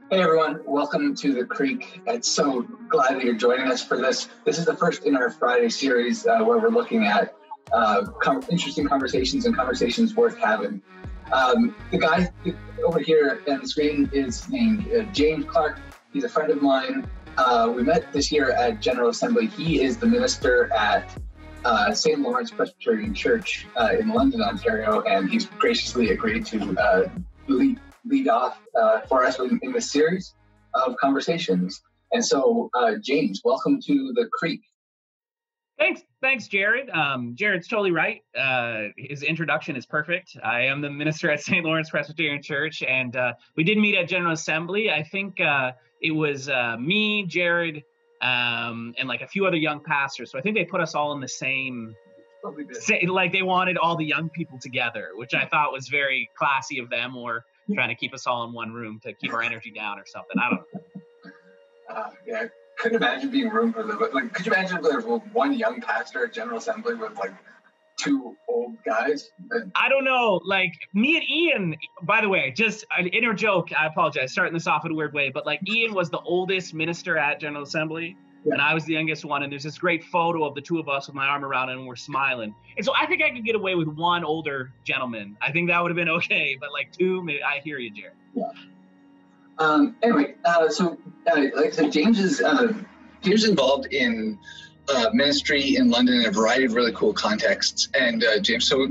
Hey everyone, welcome to the Creek. It's so glad that you're joining us for this. This is the first in our Friday series where we're looking at interesting conversations and conversations worth having. The guy over here on the screen is named James Clark. He's a friend of mine. We met this year at General Assembly. He is the minister at St. Lawrence Presbyterian Church in London, Ontario, and he's graciously agreed to lead off for us in this series of conversations. And so, James, welcome to the Creek. Thanks, Jared. Jared's totally right. His introduction is perfect. I am the minister at St. Lawrence Presbyterian Church, and we did meet at General Assembly. I think it was me, Jared, and like a few other young pastors. So I think they put us all in the same, like they wanted all the young people together, which I thought was very classy of them, or trying to keep us all in one room to keep our energy down or something. I don't know. Yeah, I couldn't imagine being room for them. Like, could you imagine if there was one young pastor at General Assembly with like two old guys? I don't know. Like me and Ian, by the way, just an inner joke. I apologize, starting this off in a weird way, but like Ian was the oldest minister at General Assembly. Yeah. And I was the youngest one, and there's this great photo of the two of us with my arm around him and we're smiling. And so I think I could get away with one older gentleman. I think that would have been okay, but like two, maybe. I hear you, Jared. Yeah. Anyway, so like I said, James is involved in ministry in London in a variety of really cool contexts. And James, so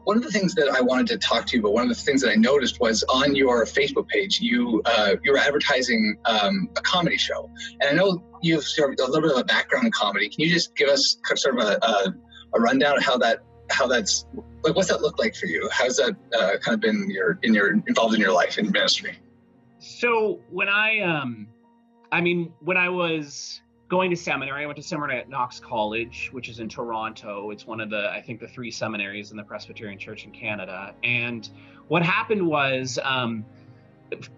one of the things that I wanted to talk to you about, one of the things that I noticed was on your Facebook page, you were advertising a comedy show. And I know you have sort of a little bit of a background in comedy. Can you just give us sort of a rundown of how that's like, what's that look like for you? How's that kind of been involved in your life in ministry? So when when I was going to seminary, I went to seminary at Knox College, which is in Toronto. It's one of I think the three seminaries in the Presbyterian Church in Canada. And what happened was,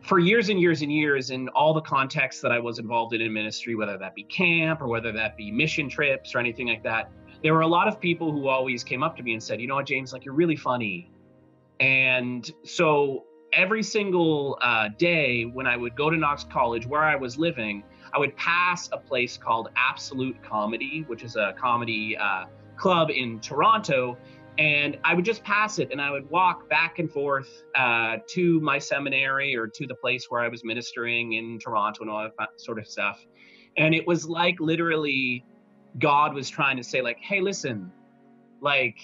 for years and years and years, in all the contexts that I was involved in ministry, whether that be camp or whether that be mission trips or anything like that, there were a lot of people who always came up to me and said, you know what, James, like, you're really funny. And so every single day when I would go to Knox College, where I was living, I would pass a place called Absolute Comedy, which is a comedy club in Toronto. And I would just pass it and I would walk back and forth to my seminary or to the place where I was ministering in Toronto and all that sort of stuff. And it was like literally God was trying to say, like, hey, listen, like,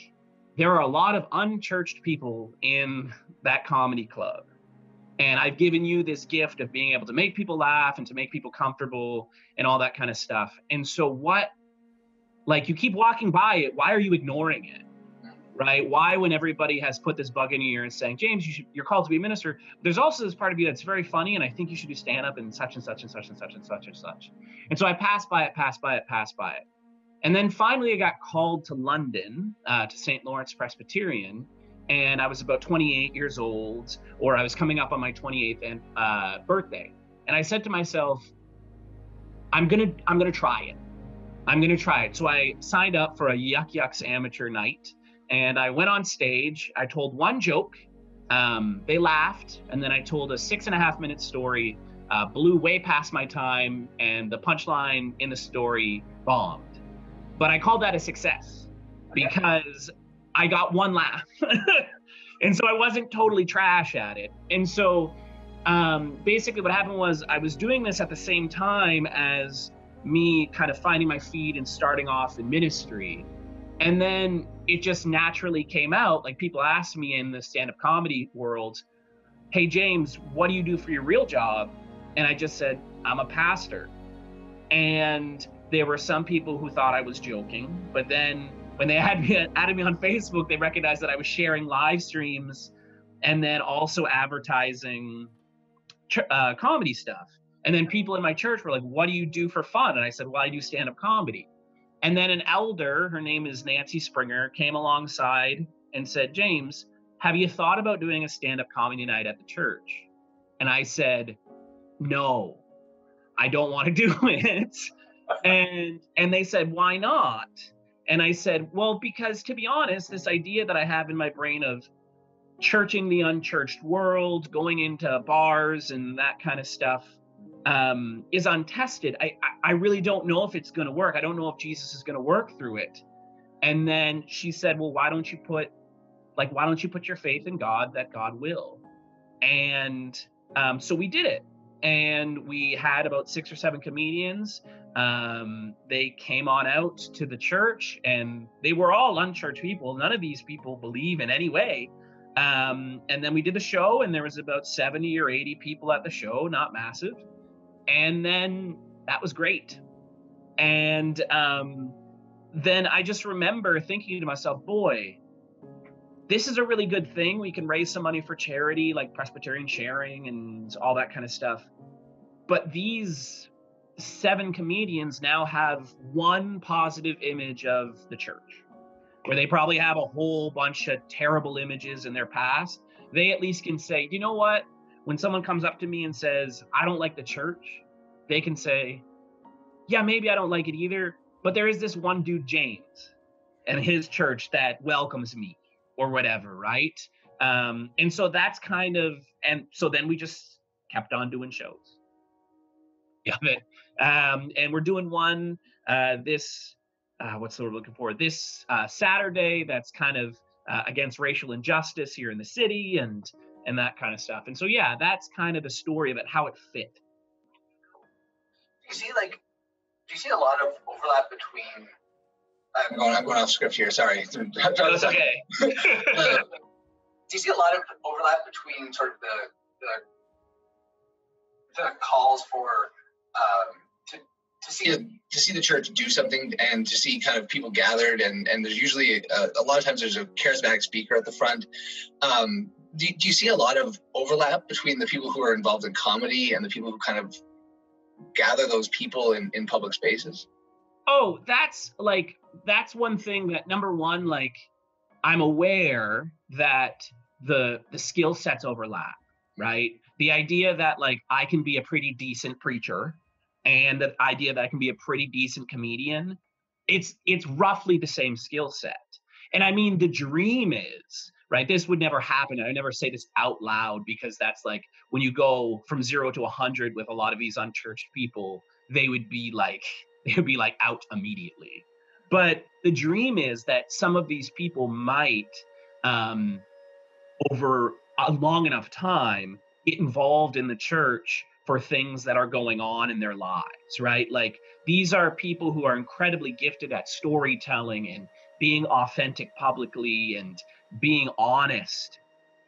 there are a lot of unchurched people in that comedy club. And I've given you this gift of being able to make people laugh and to make people comfortable and all that kind of stuff. And so you keep walking by it, why are you ignoring it? Right? Why, when everybody has put this bug in your ear and saying, James, you're called to be a minister, there's also this part of you that's very funny, and I think you should do stand up and such and such and such and such and such and such. And so I passed by it. And then finally I got called to London, to St. Lawrence Presbyterian, and I was about 28 years old, or I was coming up on my 28th birthday. And I said to myself, I'm gonna try it. I'm gonna try it. So I signed up for a Yuck Yucks amateur night, and I went on stage. I told one joke, they laughed, and then I told a 6.5-minute story, blew way past my time, and the punchline in the story bombed. But I called that a success because I got one laugh. And so I wasn't totally trash at it. And so basically what happened was I was doing this at the same time as me kind of finding my feet and starting off in ministry. And then it just naturally came out. Like, people asked me in the stand-up comedy world, hey, James, what do you do for your real job? And I just said, I'm a pastor. And there were some people who thought I was joking, but then when they added me on Facebook, they recognized that I was sharing live streams and then also advertising comedy stuff. And then people in my church were like, what do you do for fun? And I said, well, I do stand-up comedy. And then an elder, her name is Nancy Springer, came alongside and said, James, have you thought about doing a stand-up comedy night at the church? And I said, no, I don't want to do it. And they said, why not? And I said, well, because to be honest, this idea that I have in my brain of churching the unchurched world, going into bars and that kind of stuff, is untested. I really don't know if it's going to work. I don't know if Jesus is going to work through it. And then she said, well, why don't you put your faith in God, that God will? And so we did it. And we had about 6 or 7 comedians. They came on out to the church, and they were all unchurched people. None of these people believe in any way. And then we did the show, and there was about 70 or 80 people at the show, not massive. And then that was great. And then I just remember thinking to myself, boy, this is a really good thing. We can raise some money for charity, like Presbyterian sharing and all that kind of stuff. But these 7 comedians now have one positive image of the church, where they probably have a whole bunch of terrible images in their past. They at least can say, you know what? When someone comes up to me and says, I don't like the church, they can say, yeah, maybe I don't like it either, but there is this one dude, James, and his church that welcomes me, or whatever, right? And so that's kind of, and so then we just kept on doing shows. Yeah, and we're doing one this, what's the word we're looking for? This Saturday that's kind of against racial injustice here in the city and that kind of stuff. And so, yeah, that's kind of the story of it, how it fit. Do you see a lot of overlap between, I'm going off script here, sorry. That's okay. Do you see a lot of overlap between sort of the calls for to see the church do something and to see kind of people gathered and there's usually a lot of times there's a charismatic speaker at the front. Do you see a lot of overlap between the people who are involved in comedy and the people who kind of gather those people in public spaces? Oh, that's one thing that, number one, like, I'm aware that the skill sets overlap, right? The idea that, like, I can be a pretty decent preacher and the idea that I can be a pretty decent comedian, it's roughly the same skill set. And I mean, the dream is, right, this would never happen. I never say this out loud because that's like, when you go from 0 to 100 with a lot of these unchurched people, they would be like out immediately. But the dream is that some of these people might, over a long enough time, get involved in the church for things that are going on in their lives, right? Like, these are people who are incredibly gifted at storytelling and being authentic publicly and being honest.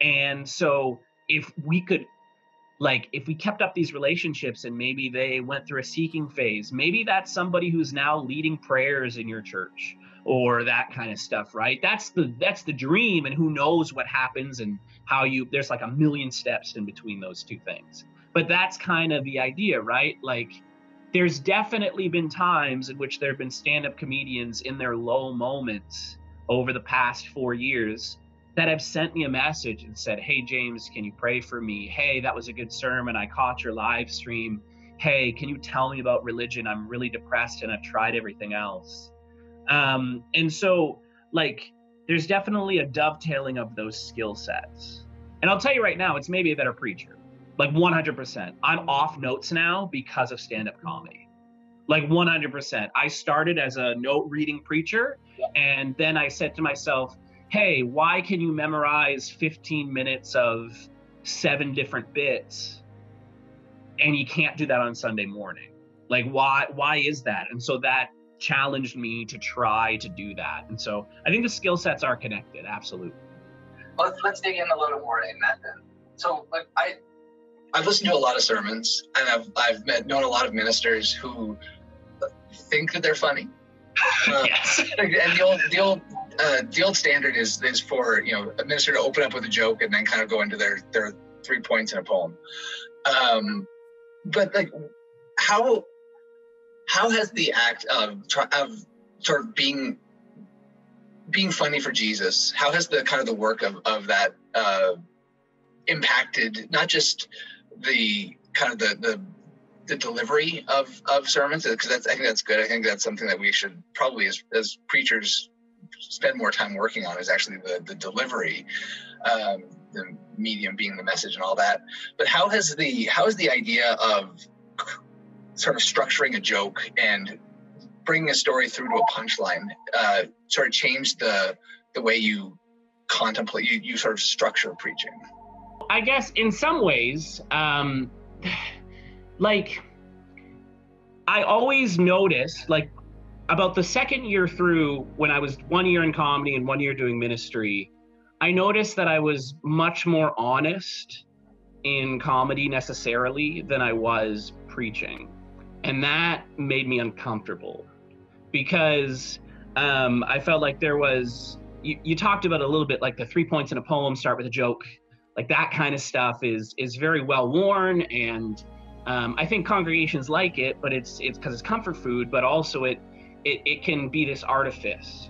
And so if we kept up these relationships and maybe they went through a seeking phase, maybe that's somebody who's now leading prayers in your church or that kind of stuff, right? That's the dream, and who knows what happens and how there's like a million steps in between those two things. But that's kind of the idea, right? Like, there's definitely been times in which there have been stand-up comedians in their low moments over the past 4 years that have sent me a message and said, hey, James, can you pray for me? Hey, that was a good sermon. I caught your live stream. Hey, can you tell me about religion? I'm really depressed and I've tried everything else. And so, like, there's definitely a dovetailing of those skill sets. And I'll tell you right now, it's maybe a better preacher. Like, 100%. I'm off notes now because of stand-up comedy. Like, 100%. I started as a note-reading preacher, and then I said to myself, hey, why can you memorize 15 minutes of 7 different bits and you can't do that on Sunday morning? Like, why is that? And so that challenged me to try to do that. And so I think the skill sets are connected, absolutely. Let's dig in a little more in that then. So, like, I've listened to a lot of sermons, and I've known a lot of ministers who think that they're funny. Yes. And the old standard is for, you know, a minister to open up with a joke and then kind of go into their 3 points in a poem. But, like, how has the act of sort of being funny for Jesus, how has the kind of the work of that impacted not just the kind of the delivery of sermons? Because I think that's good. I think that's something that we should probably as preachers spend more time working on is actually the delivery, the medium being the message and all that. But how has the idea of sort of structuring a joke and bringing a story through to a punchline sort of changed the way you contemplate, you sort of structure preaching? I guess in some ways, like I always noticed, like about the second year through, when I was 1 year in comedy and 1 year doing ministry, I noticed that I was much more honest in comedy necessarily than I was preaching. And that made me uncomfortable because I felt like there was, you talked about a little bit, like the 3 points in a poem start with a joke, like that kind of stuff is very well worn. And I think congregations like it, but it's because it's comfort food, but also it can be this artifice.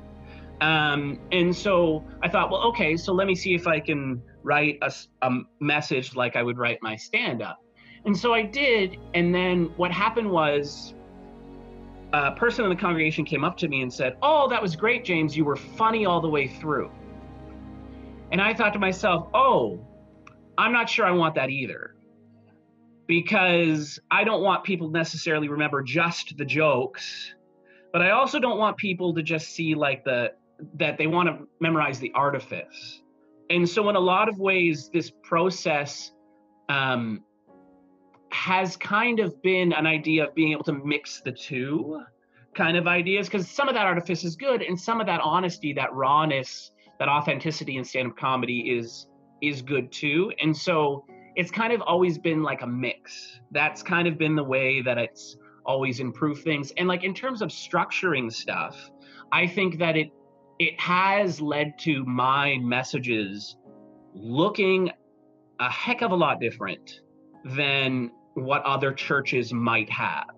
And so I thought, well, okay, so let me see if I can write a message like I would write my stand-up. And so I did. And then what happened was a person in the congregation came up to me and said, "Oh, that was great, James. You were funny all the way through." And I thought to myself, oh, I'm not sure I want that either, because I don't want people to necessarily remember just the jokes, but I also don't want people to just see like that they want to memorize the artifice. And so in a lot of ways, this process has kind of been an idea of being able to mix the two kind of ideas, because some of that artifice is good and some of that honesty, that rawness, that authenticity in stand-up comedy is good too. And so it's kind of always been like a mix. That's kind of been the way that it's always improved things. And like in terms of structuring stuff, I think that it has led to my messages looking a heck of a lot different than what other churches might have.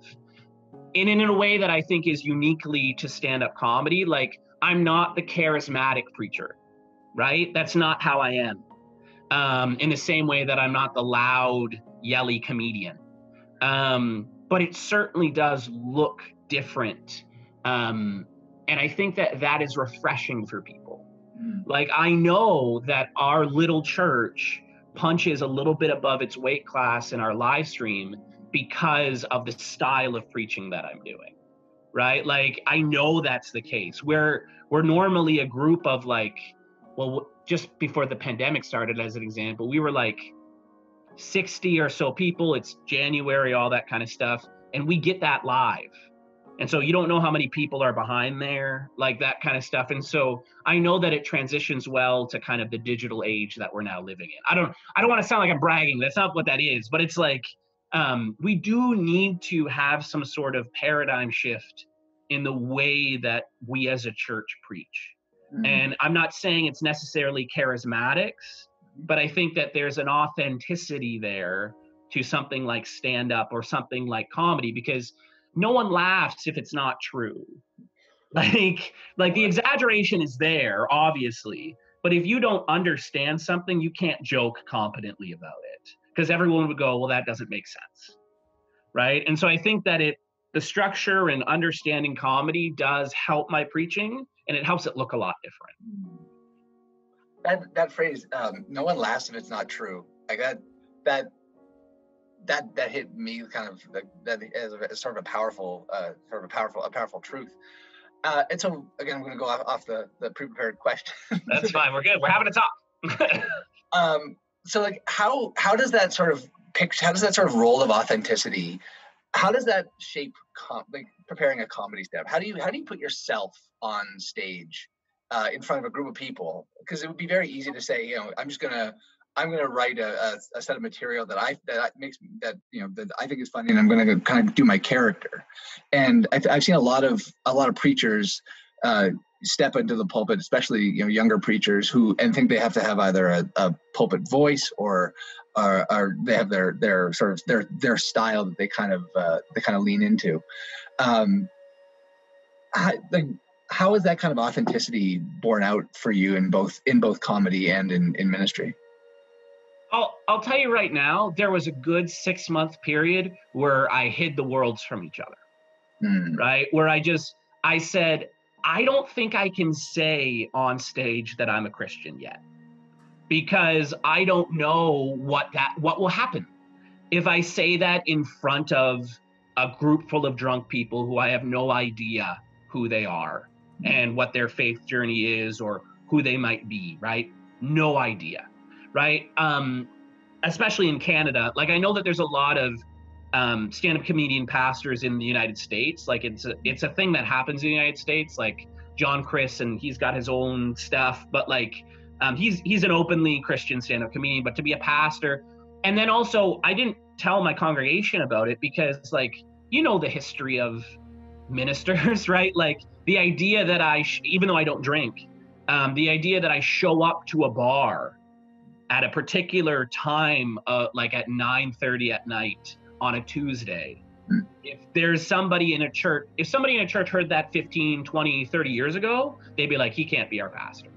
And in a way that I think is uniquely to stand-up comedy. Like, I'm not the charismatic preacher, right? That's not how I am. In the same way that I'm not the loud, yelly comedian. But it certainly does look different. And I think that is refreshing for people. Like, I know that our little church punches a little bit above its weight class in our live stream because of the style of preaching that I'm doing, right? Like, I know that's the case. We're normally a group of like, well, just before the pandemic started, as an example, we were like 60 or so people. It's January, all that kind of stuff. And we get that live. And so you don't know how many people are behind there, like that kind of stuff. And so I know that it transitions well to kind of the digital age that we're now living in. I don't want to sound like I'm bragging. That's not what that is. But it's like, we do need to have some sort of paradigm shift in the way that we as a church preach. And I'm not saying it's necessarily charismatics, but I think that there's an authenticity there to something like stand-up or something like comedy, because no one laughs if it's not true. Like the exaggeration is there, obviously, but if you don't understand something, you can't joke competently about it, because everyone would go, well, that doesn't make sense, right? And so I think that the structure and understanding comedy does help my preaching, and it helps it look a lot different. That phrase, no one laughs if it's not true. Like that hit me kind of that as sort of a powerful truth. And so again, I'm going to go off the pre-prepared question. That's fine. We're good. We're having a talk. So like, how does that sort of role of authenticity, how does that shape like preparing a comedy step? How do you put yourself on stage in front of a group of people? Because it would be very easy to say, I'm going to write a set of material that I think is funny, and I'm going to kind of do my character. And I've seen a lot of prechers step into the pulpit, especially younger preachers and think they have to have either a pulpit voice or they have their sort of their style that they kind of lean into. How is that kind of authenticity borne out for you in both comedy and in ministry? I'll tell you right now, there was a good 6-month period where I hid the worlds from each other, right? Where I said, I don't think I can say on stage that I'm a Christian yet, because I don't know what will happen if I say that in front of a group full of drunk people who I have no idea who they are and what their faith journey is or who they might be, right? No idea, right? Especially in Canada. Like, I know that there's a lot of stand-up comedian pastors in the United States. Like, it's a thing that happens in the United States. Like John Chris, and he's got his own stuff, but like he's an openly Christian stand-up comedian. But to be a pastor, and then also I didn't tell my congregation about it because, like, you know, the history of ministers, right? Like the idea that even though I don't drink, the idea that I show up to a bar at a particular time, like at 9:30 at night on a Tuesday, if there's somebody in a church, if somebody in a church heard that 15, 20, 30 years ago, they'd be like, he can't be our pastor,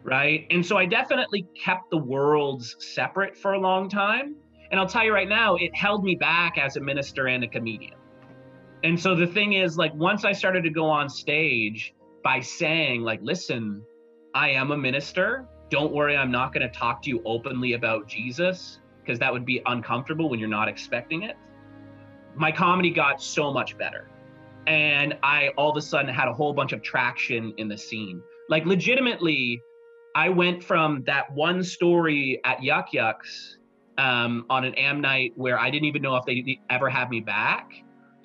right? And so I definitely kept the worlds separate for a long time. And I'll tell you right now, it held me back as a minister and a comedian. And so the thing is, like, once I started to go on stage by saying, like, listen, I am a minister. Don't worry, I'm not going to talk to you openly about Jesus, because that would be uncomfortable when you're not expecting it. My comedy got so much better. And I all of a sudden had a whole bunch of traction in the scene. Like, legitimately, I went from that one story at Yuck Yucks on an AM night where I didn't even know if they'd ever have me back,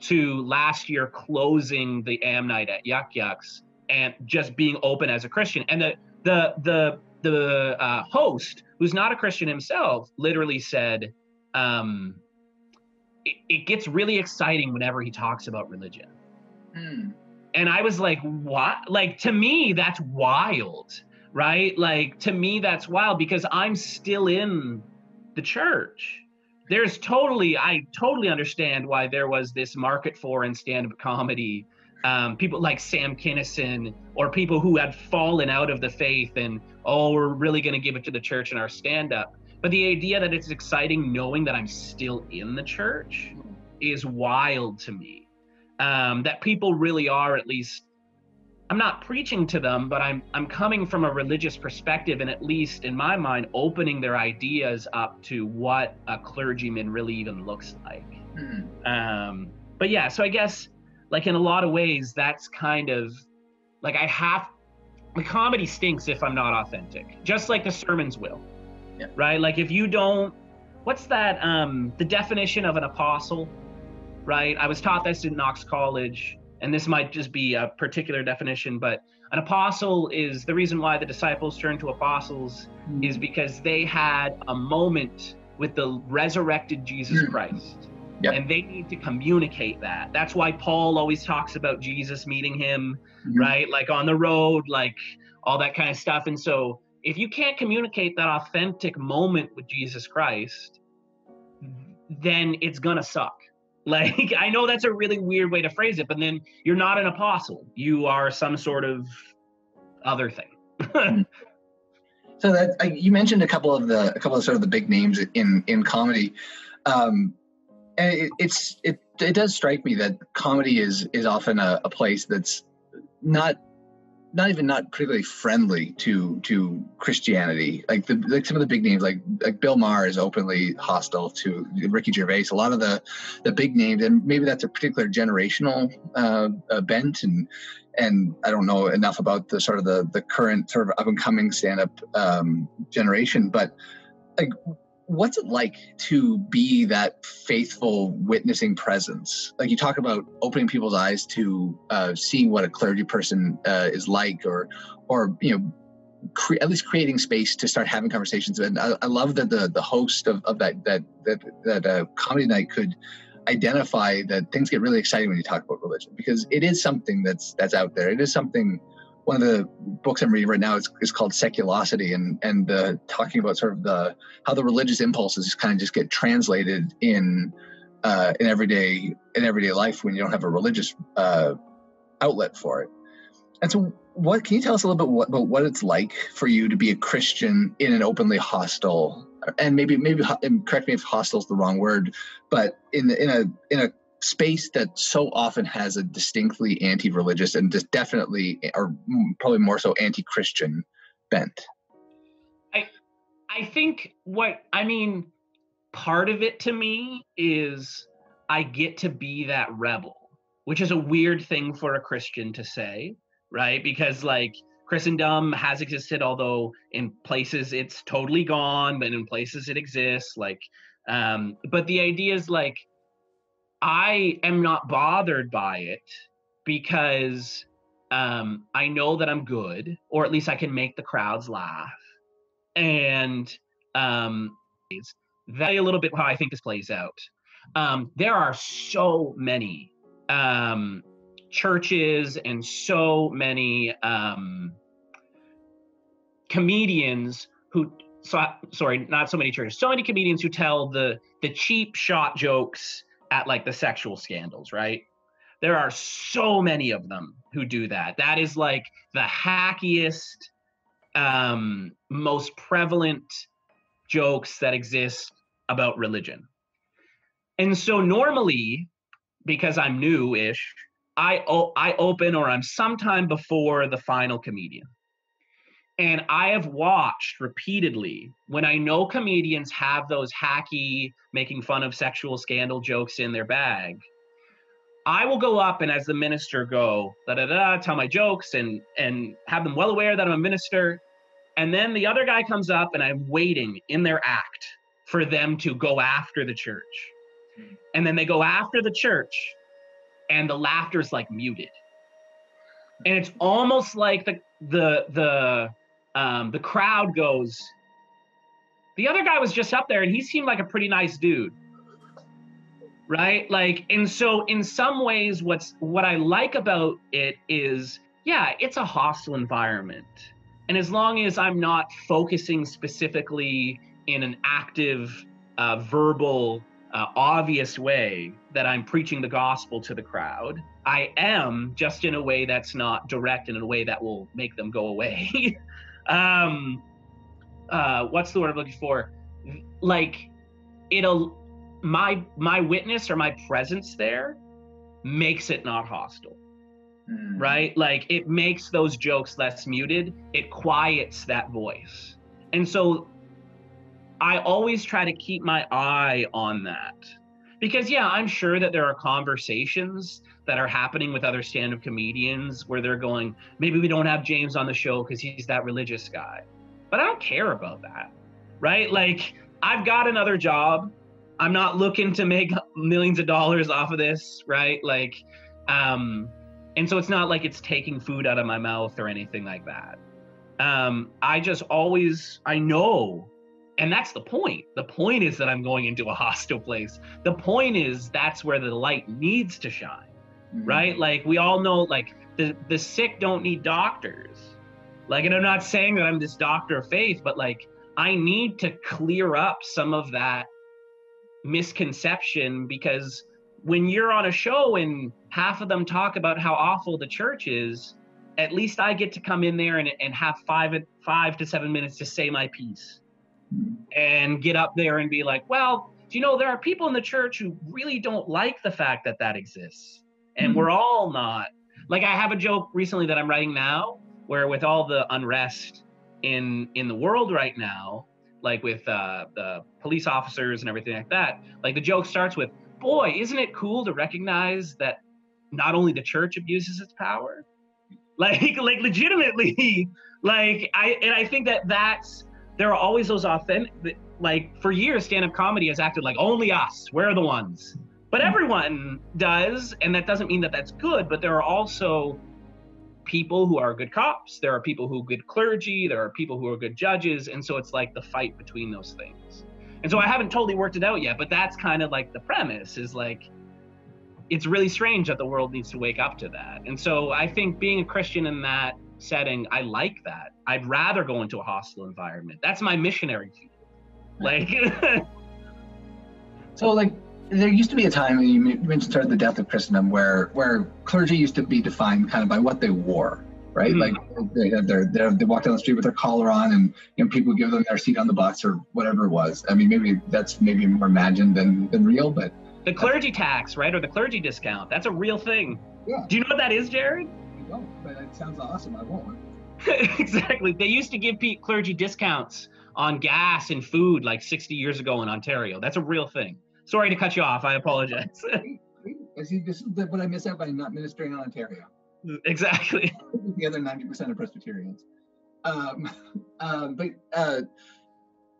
to last year closing the AM night at Yuck Yucks and just being open as a Christian. And the host, who's not a Christian himself, literally said, it gets really exciting whenever he talks about religion. And I was like, what? Like, to me, that's wild, right? Like, to me, that's wild, because I'm still in the church. I totally understand why there was this market for in stand-up comedy. People like Sam Kinison, or people who had fallen out of the faith and, oh, we're really going to give it to the church in our stand-up. But the idea that it's exciting knowing that I'm still in the church is wild to me. That people really are, at least, I'm not preaching to them, but I'm coming from a religious perspective, and at least in my mind, opening their ideas up to what a clergyman really even looks like. But yeah, so I guess, like, in a lot of ways, that's kind of like, the comedy stinks if I'm not authentic, just like the sermons will. Yeah. Right? Like, if you don't, what's that, the definition of an apostle, right? I was taught this in Knox College, and this might just be a particular definition, but an apostle is, the reason why the disciples turned to apostles is because they had a moment with the resurrected Jesus Christ. Yep. And they need to communicate that. That's why Paul always talks about Jesus meeting him, right? Like on the road, like all that kind of stuff. And so if you can't communicate that authentic moment with Jesus Christ, then it's gonna suck. Like, I know that's a really weird way to phrase it, but then you're not an apostle. You are some sort of other thing. So that you mentioned a couple of sort of the big names in comedy. And it does strike me that comedy is often a place that's not particularly friendly to Christianity. Like some of the big names, like Bill Maher is openly hostile to Ricky Gervais. A lot of the big names, and maybe that's a particular generational bent. And I don't know enough about the sort of the current sort of up and coming stand-up generation, but like, what's it like to be that faithful witnessing presence? Like, you talk about opening people's eyes to seeing what a clergy person is like, or you know, at least creating space to start having conversations. And I love that the host of that comedy night could identify that things get really exciting when you talk about religion, because it is something that's out there. It is something. One of the books I'm reading right now is called Seculosity, and talking about sort of how the religious impulses kind of just get translated in everyday life when you don't have a religious outlet for it. And so, what can you tell us a little bit about what it's like for you to be a Christian in an openly hostile, and maybe and correct me if hostile is the wrong word, but in a space that so often has a distinctly anti-religious and just definitely, or probably more so, anti-Christian bent? I think part of it to me is I get to be that rebel, which is a weird thing for a Christian to say, right? Because like Christendom has existed, although in places it's totally gone, but in places it exists. Like, but the idea is like, I am not bothered by it because I know that I'm good, or at least I can make the crowds laugh. And that's a little bit how I think this plays out. There are so many churches and so many comedians who, sorry, not so many churches, so many comedians who tell the cheap shot jokes at like the sexual scandals, right? There are so many of them who do that. That is like the hackiest, most prevalent jokes that exist about religion. And so normally, because I'm new-ish, I open, or I'm sometime before the final comedian. And I have watched repeatedly when I know comedians have those hacky, making fun of sexual scandal jokes in their bag, I will go up and as the minister go, tell my jokes and have them well aware that I'm a minister. And then the other guy comes up and I'm waiting in their act for them to go after the church. And then they go after the church and the laughter's like muted. And it's almost like the crowd goes, the other guy was just up there and he seemed like a pretty nice dude. Right? Like, and so in some ways, what I like about it is, yeah, it's a hostile environment. And as long as I'm not focusing specifically in an active, verbal, obvious way that I'm preaching the gospel to the crowd, I am, just in a way that's not direct and in a way that will make them go away. What's the word I'm looking for? Like, my witness or my presence there makes it not hostile, right? Like it makes those jokes less muted. It quiets that voice. And so I always try to keep my eye on that because yeah, I'm sure that there are conversations that are happening with other stand-up comedians where they're going, maybe we don't have James on the show because he's that religious guy, but I don't care about that, right? Like I've got another job. I'm not looking to make millions of dollars off of this, right? Like, and so it's not like it's taking food out of my mouth or anything like that. I just always, I know, and that's the point. The point is that I'm going into a hostile place. The point is that's where the light needs to shine, right? Like we all know, like the sick don't need doctors. Like, and I'm not saying that I'm this doctor of faith, but like I need to clear up some of that misconception, because when you're on a show and half of them talk about how awful the church is, at least I get to come in there and have 5 to 7 minutes to say my piece and get up there and be like, well, do you know, there are people in the church who really don't like the fact that that exists. And we're all not. Like I have a joke recently that I'm writing now where with all the unrest in the world right now, like with the police officers and everything like that, like the joke starts with, boy, isn't it cool to recognize that not only the church abuses its power, like legitimately, like I think that there are always those authentic, like for years stand-up comedy has acted like only us, we're the ones, but everyone does, and that doesn't mean that that's good, but there are also people who are good cops, there are people who are good clergy, there are people who are good judges, and so it's like the fight between those things. And so I haven't totally worked it out yet, but that's kind of like the premise is like, it's really strange that the world needs to wake up to that. And so I think being a Christian in that setting, I like that. I'd rather go into a hostile environment. That's my missionary field. Like, so like, there used to be a time, and you mentioned sort of the death of Christendom, where clergy used to be defined kind of by what they wore, right? Like they had they walked down the street with their collar on, and people give them their seat on the bus or whatever it was. I mean, maybe that's more imagined than real, but The clergy tax, right? Or the clergy discount. That's a real thing. Yeah. Do you know what that is, Jared? I don't, but it sounds awesome. I won't. Exactly. They used to give clergy discounts on gas and food like 60 years ago in Ontario. That's a real thing. Sorry to cut you off. I apologize. See, this is what I miss out by not ministering in Ontario. Exactly. The other 90% of Presbyterians.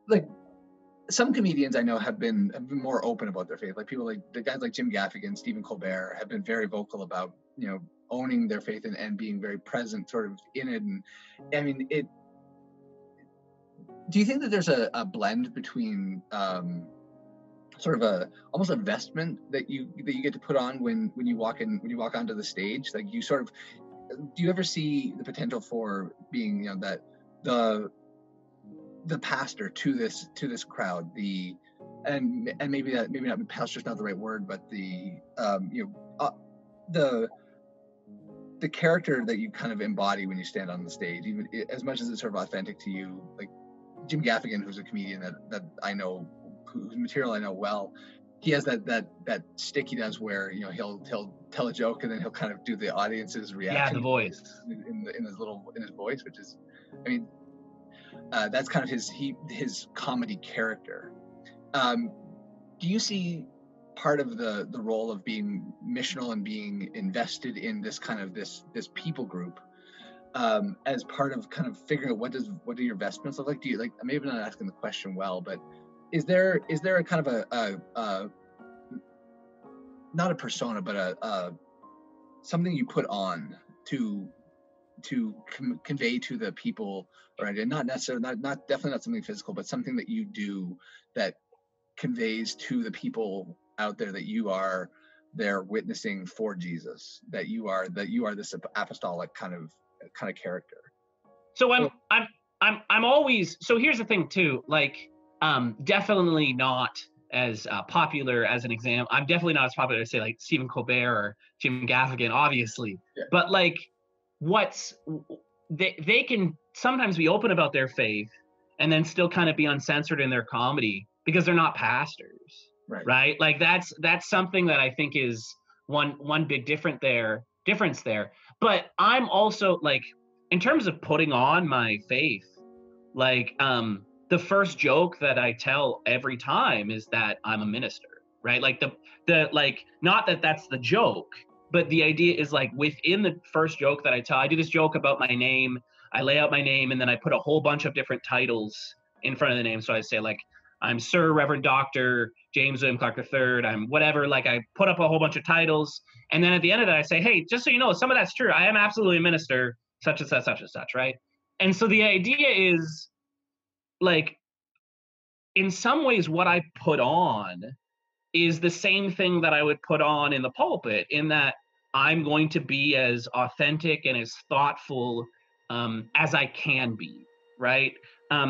Like some comedians I know have been more open about their faith. Like people like the guys like Jim Gaffigan, Stephen Colbert have been very vocal about, owning their faith and being very present sort of in it. And I mean, do you think that there's a blend between sort of almost a vestment that you get to put on when you walk onto the stage? Like do you ever see the potential for being, that the pastor to this crowd, and maybe not pastor's not the right word, but the character that you kind of embody when you stand on the stage, even as much as it's sort of authentic to you. Like Jim Gaffigan, who's a comedian that I know, whose material I know well, he has that stick he does where he'll tell a joke and then he'll kind of do the audience's reaction. Yeah, the voice in his voice, which is, I mean, that's kind of his comedy character. Do you see part of the role of being missional and being invested in this kind of this people group as part of kind of figuring out what do your vestments look like? Do you, like, maybe not asking the question well, but is there a kind of a not a persona, but a something you put on to convey to the people, right? And not necessarily, not definitely not something physical, but something that you do that conveys to the people out there that you are there witnessing for Jesus, that you are this apostolic kind of character. So I'm always, so here's the thing too, like definitely not as popular as an example. I'm definitely not as popular as say like Stephen Colbert or Jim Gaffigan, obviously. Yeah. But like they can sometimes be open about their faith and then still kind of be uncensored in their comedy because they're not pastors, right? Like that's something that I think is one big difference there. But I'm also like, in terms of putting on my faith, like the first joke that I tell every time is that I'm a minister, right? Like the like, not that that's the joke, but the idea is like within the first joke that I tell, I do this joke about my name. I lay out my name and then I put a whole bunch of different titles in front of the name. So I say like, I'm Sir Reverend Dr. James William Clark III. I'm whatever, like I put up a whole bunch of titles. And then at the end of it, I say, hey, just so you know, some of that's true. I am absolutely a minister, such and such, such and such, right? And so the idea is like, in some ways, what I put on is the same thing that I would put on in the pulpit, in that I'm going to be as authentic and as thoughtful as I can be, right?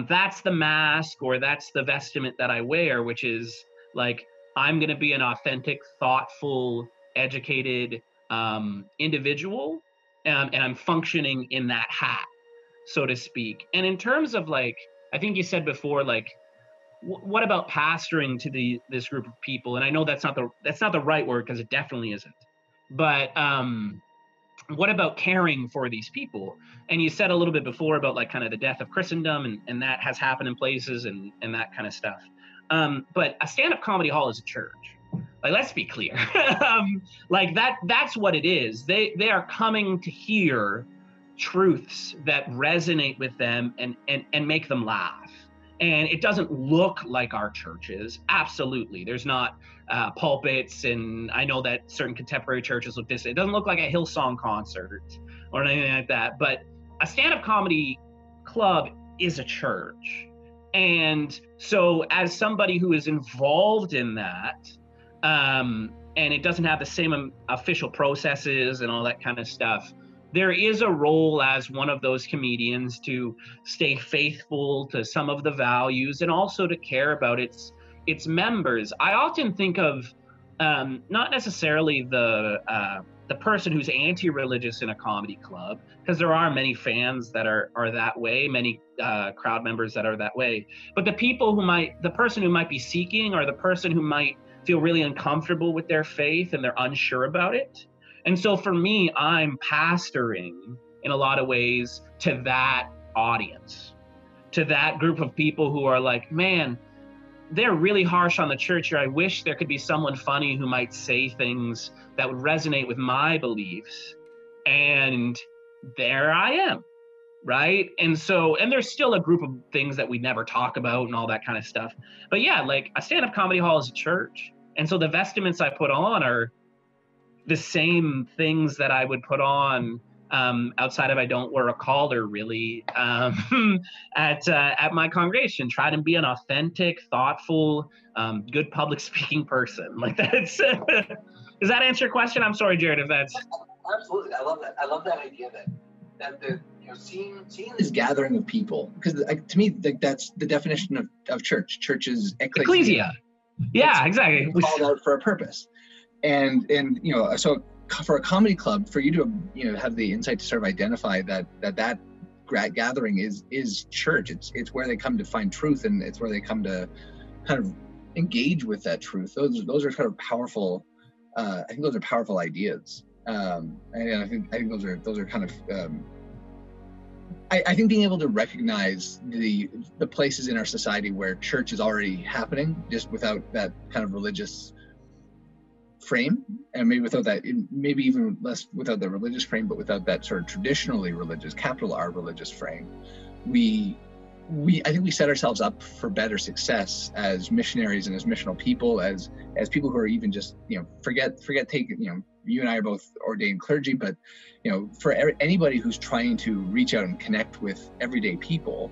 That's the mask, or that's the vestment that I wear, which is like, I'm going to be an authentic, thoughtful, educated individual, and I'm functioning in that hat, so to speak. And in terms of like, I think you said before, like, what about pastoring to this group of people? And I know that's not the right word, because it definitely isn't. But what about caring for these people? And you said a little bit before about like kind of the death of Christendom, and that has happened in places and that kind of stuff. But a stand-up comedy hall is a church. Like, let's be clear. Like that's what it is. They are coming to hear truths that resonate with them and make them laugh. And it doesn't look like our churches. Absolutely. There's not pulpits, and I know that certain contemporary churches look this. It doesn't look like a Hillsong concert or anything like that. But a stand-up comedy club is a church. And so as somebody who is involved in that, and it doesn't have the same official processes and all that kind of stuff, there is a role as one of those comedians to stay faithful to some of the values and also to care about its members. I often think of not necessarily the person who's anti-religious in a comedy club, because there are many fans that are that way, many crowd members that are that way. But the person who might be seeking, or the person who might feel really uncomfortable with their faith and they're unsure about it. And so for me, I'm pastoring in a lot of ways to that audience, to that group of people who are like, man, they're really harsh on the church here. I wish there could be someone funny who might say things that would resonate with my beliefs. And there I am, right? And there's still a group of things that we never talk about and all that kind of stuff. But yeah, like a stand-up comedy hall is a church. And so the vestments I put on are the same things that I would put on outside of I don't wear a collar really at my congregation. Try to be an authentic, thoughtful, good public speaking person. Like that's does that answer your question? I'm sorry, Jared, if that's absolutely. I love that. I love that idea that the seeing this gathering of people, because to me that's the definition of church. Church is ecclesia. Yeah, exactly. Called out for a purpose. And so for a comedy club, for you to have the insight to sort of identify that gathering is church. It's where they come to find truth, and it's where they come to kind of engage with that truth. Those are kind of powerful. I think those are powerful ideas, and I think those are kind of. I think being able to recognize the places in our society where church is already happening, just without that kind of religious frame, and maybe even less without the religious frame, but without that sort of traditionally religious, capital R religious frame, I think we set ourselves up for better success as missionaries and as missional people, as people who are even just forget taking you and I are both ordained clergy, but for anybody who's trying to reach out and connect with everyday people,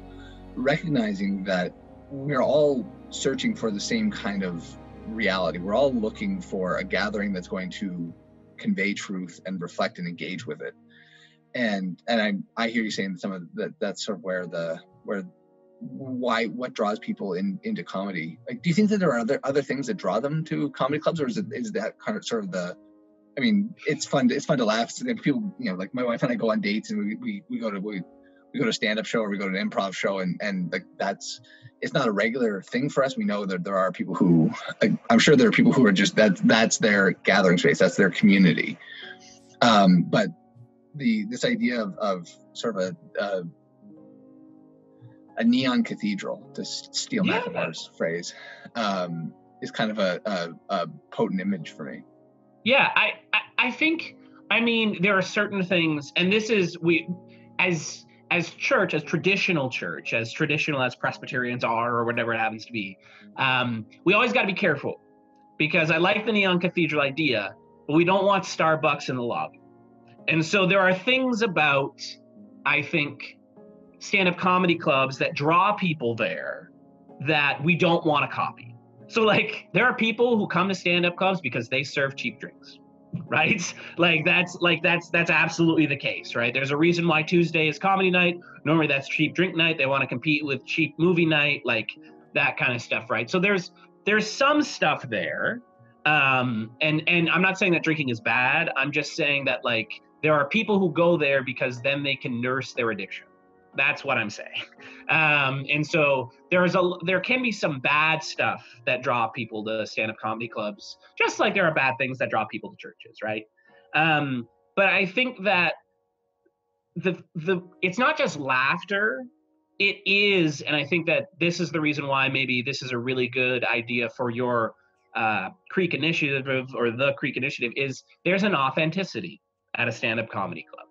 recognizing that we're all searching for the same kind of reality. We're all looking for a gathering that's going to convey truth and reflect and engage with it. And I hear you saying some of that's sort of what draws people into comedy. Like, do you think that there are other things that draw them to comedy clubs, or is that kind of sort of it's fun to laugh. And people, like my wife and I go on dates, and we go to stand-up show, or we go to an improv show, and like it's not a regular thing for us. We know that there are people who, I'm sure there are people who are just that's their gathering space, that's their community. But this idea of sort of a neon cathedral, to steal McNamara's phrase, is kind of a potent image for me. Yeah, I think, there are certain things, and this is, as church, as traditional as Presbyterians are, or whatever it happens to be, we always got to be careful, because I like the neon cathedral idea, but we don't want Starbucks in the lobby. And so there are things about, I think, stand-up comedy clubs that draw people there that we don't want to copy. So like, there are people who come to stand-up clubs because they serve cheap drinks, right? That's absolutely the case, right? There's a reason why Tuesday is comedy night. Normally that's cheap drink night. They want to compete with cheap movie night, like that kind of stuff, right? So there's some stuff there. And I'm not saying that drinking is bad. I'm just saying that like, there are people who go there because then they can nurse their addiction. That's what I'm saying. And so there can be some bad stuff that draw people to stand-up comedy clubs, just like there are bad things that draw people to churches, right? But I think that it's not just laughter. It is, and I think that this is the reason why maybe this is a really good idea for your Creek Initiative, or the Creek Initiative, is there's an authenticity at a stand-up comedy club.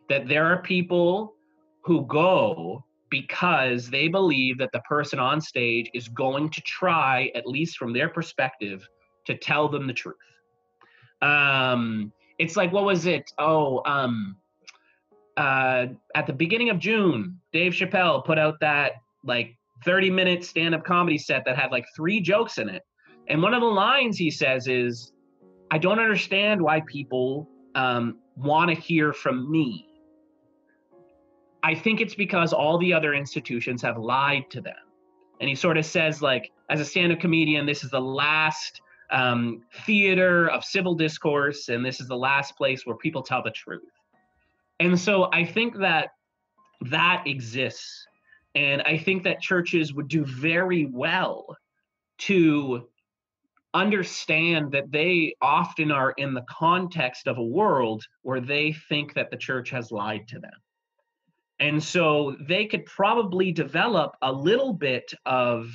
That there are people who go because they believe that the person on stage is going to try, at least from their perspective, to tell them the truth. It's like, what was it? At the beginning of June, Dave Chappelle put out that like 30-minute stand-up comedy set that had like 3 jokes in it. And one of the lines he says is, I don't understand why people want to hear from me. I think it's because all the other institutions have lied to them. And he sort of says, like, as a stand-up comedian, this is the last theater of civil discourse, and this is the last place where people tell the truth. And so I think that exists. And I think that churches would do very well to understand that they often are in the context of a world where they think that the church has lied to them. And so they could probably develop a little bit of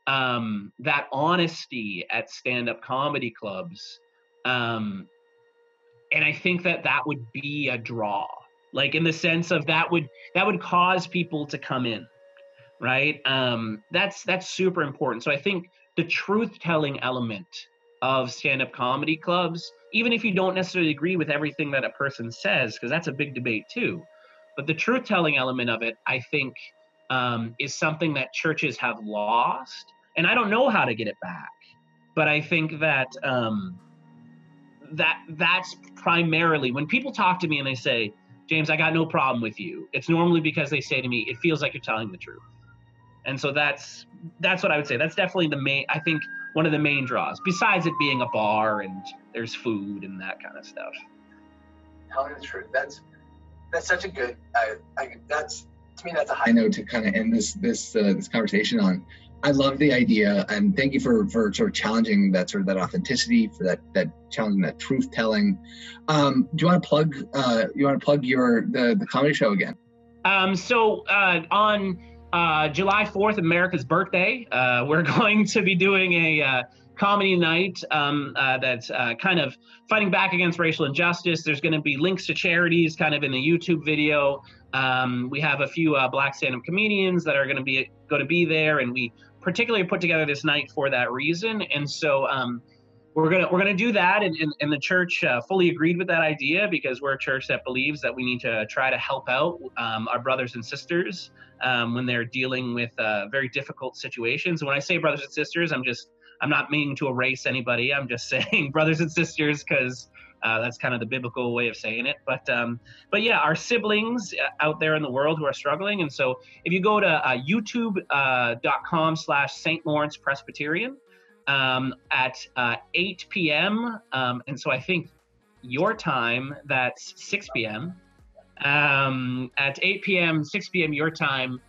that honesty at stand-up comedy clubs. And I think that would be a draw, like in the sense of that would cause people to come in, right? That's super important. So I think the truth-telling element of stand-up comedy clubs, even if you don't necessarily agree with everything that a person says, because that's a big debate too, but the truth-telling element of it, I think, is something that churches have lost, and I don't know how to get it back. But I think that that's primarily when people talk to me and they say, James, I got no problem with you, it's normally because they say to me, it feels like you're telling the truth. And so that's what I would say. That's definitely I think one of the main draws, besides it being a bar and there's food and that kind of stuff. Telling the truth. That's such a good. To me, that's a high note to kind of end this conversation on. I love the idea, and thank you for sort of challenging that authenticity, for that challenging that truth telling. Do you want to plug? The comedy show again? So on July 4th, America's birthday, we're going to be doing a comedy night that's kind of fighting back against racial injustice. There's going to be links to charities kind of in the YouTube video. We have a few Black stand-up comedians that are going to be there, and we particularly put together this night for that reason. And so we're gonna do that, and the church fully agreed with that idea, because we're a church that believes that we need to try to help out our brothers and sisters when they're dealing with very difficult situations. And when I say brothers and sisters, I'm not meaning to erase anybody. I'm just saying brothers and sisters because that's kind of the biblical way of saying it. But yeah, our siblings out there in the world who are struggling. And so if you go to youtube.com/St. Lawrence Presbyterian at 8 p.m. And so I think your time, that's 6 p.m. At 8 p.m., 6 p.m. your time,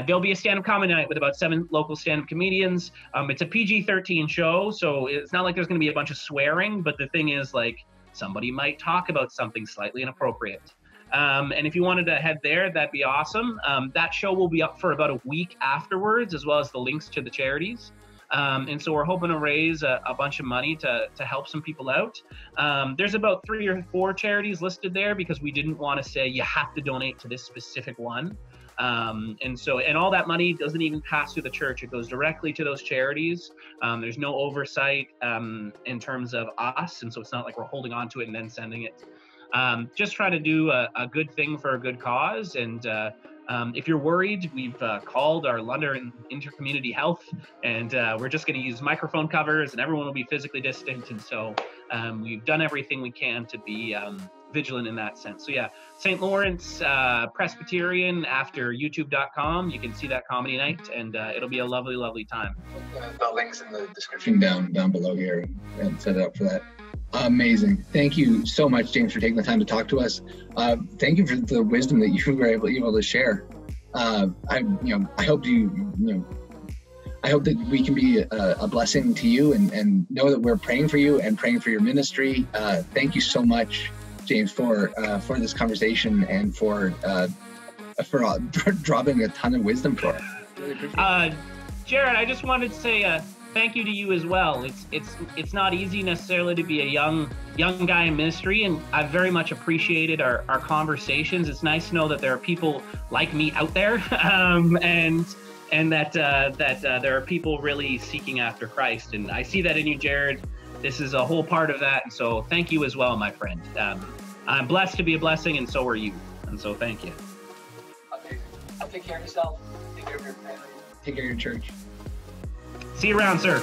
there'll be a stand-up comedy night with about 7 local stand-up comedians. It's a PG-13 show, so it's not like there's going to be a bunch of swearing, but the thing is, like, somebody might talk about something slightly inappropriate. And if you wanted to head there, that'd be awesome. That show will be up for about a week afterwards, as well as the links to the charities. And so we're hoping to raise a bunch of money to help some people out. There's about 3 or 4 charities listed there, because we didn't want to say you have to donate to this specific one. And all that money doesn't even pass through the church. It goes directly to those charities. There's no oversight in terms of us. And so it's not like we're holding on to it and then sending it. Just try to do a good thing for a good cause. And if you're worried, we've called our London Intercommunity Health, and we're just going to use microphone covers, and everyone will be physically distant. And so we've done everything we can to be vigilant in that sense. So yeah, St. Lawrence Presbyterian after youtube.com. You can see that comedy night, and it'll be a lovely, lovely time. The links in the description down below here, and set it up for that. Amazing. Thank you so much, James, for taking the time to talk to us. Thank you for the wisdom that you were able to share. I hope I hope that we can be a blessing to you, and know that we're praying for you and praying for your ministry. Thank you so much, James, for this conversation, and for dropping a ton of wisdom for us. Really appreciate it. Jared, I just wanted to say thank you to you as well. It's not easy necessarily to be a young guy in ministry, and I've very much appreciated our conversations. It's nice to know that there are people like me out there, and that there are people really seeking after Christ. And I see that in you, Jared. This is a whole part of that. And so thank you as well, my friend. I'm blessed to be a blessing, and so are you. And so thank you. Okay. Take care of yourself. Take care of your family. Take care of your church. See you around, sir.